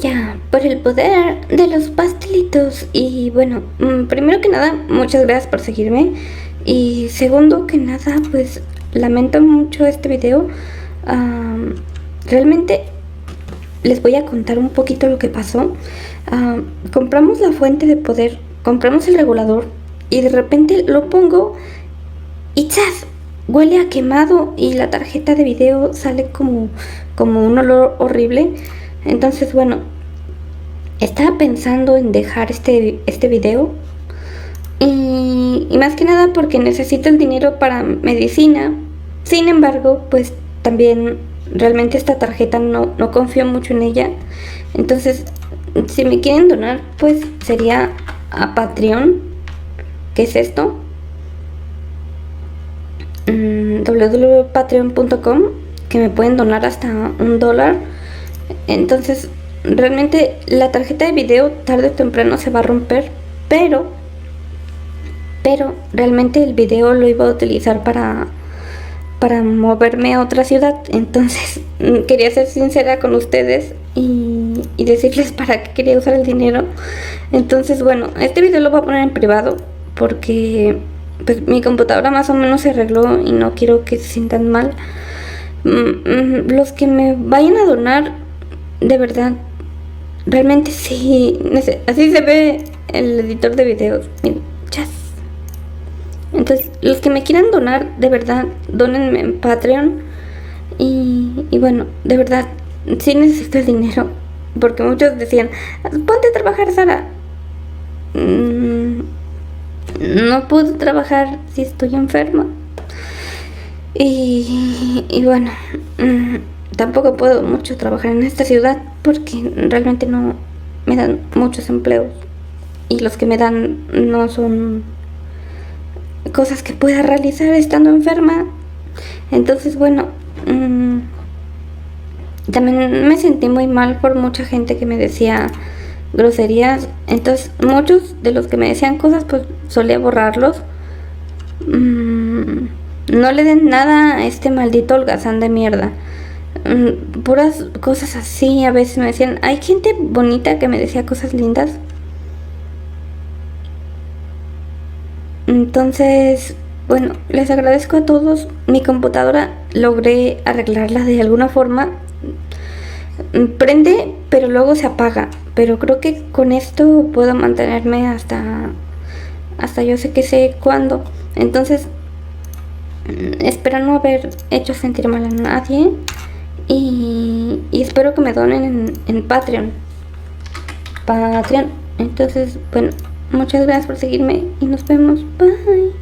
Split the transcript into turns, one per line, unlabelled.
ya, por el poder de los pastelitos. Y bueno, primero que nada, muchas gracias por seguirme. Y segundo que nada, pues lamento mucho este video. Realmente les voy a contar un poquito lo que pasó. Compramos la fuente de poder, compramos el regulador y de repente lo pongo y ¡zas! Huele a quemado y la tarjeta de video sale como un olor horrible. Entonces, bueno, estaba pensando en dejar este video y más que nada porque necesito el dinero para medicina. Sin embargo, pues también realmente esta tarjeta no confío mucho en ella. Entonces, si me quieren donar, pues sería a Patreon. ¿Qué es esto? www.patreon.com, que me pueden donar hasta $1. Entonces realmente la tarjeta de video tarde o temprano se va a romper, pero realmente el video lo iba a utilizar para moverme a otra ciudad. Entonces quería ser sincera con ustedes y decirles para qué quería usar el dinero. Entonces bueno, este video lo voy a poner en privado porque pues mi computadora más o menos se arregló y no quiero que se sientan mal. Los que me vayan a donar, de verdad, realmente sí, así se ve el editor de videos. Miren, chas. Entonces, los que me quieran donar, de verdad, dónenme en Patreon. Y bueno, de verdad, sí necesito el dinero. Porque muchos decían, ponte a trabajar, Sara. No puedo trabajar si estoy enferma. Y bueno, tampoco puedo mucho trabajar en esta ciudad porque realmente no me dan muchos empleos. Y los que me dan no son cosas que pueda realizar estando enferma. Entonces bueno, también me sentí muy mal por mucha gente que me decía groserías. Entonces muchos de los que me decían cosas pues solía borrarlos. No le den nada a este maldito holgazán de mierda. Puras cosas así. A veces me decían, hay gente bonita que me decía cosas lindas. Entonces bueno, les agradezco a todos. Mi computadora logré arreglarla de alguna forma. Prende pero luego se apaga, pero creo que con esto puedo mantenerme hasta yo sé cuándo. Entonces espero no haber hecho sentir mal a nadie y espero que me donen en Patreon. Entonces bueno, muchas gracias por seguirme y nos vemos. Bye.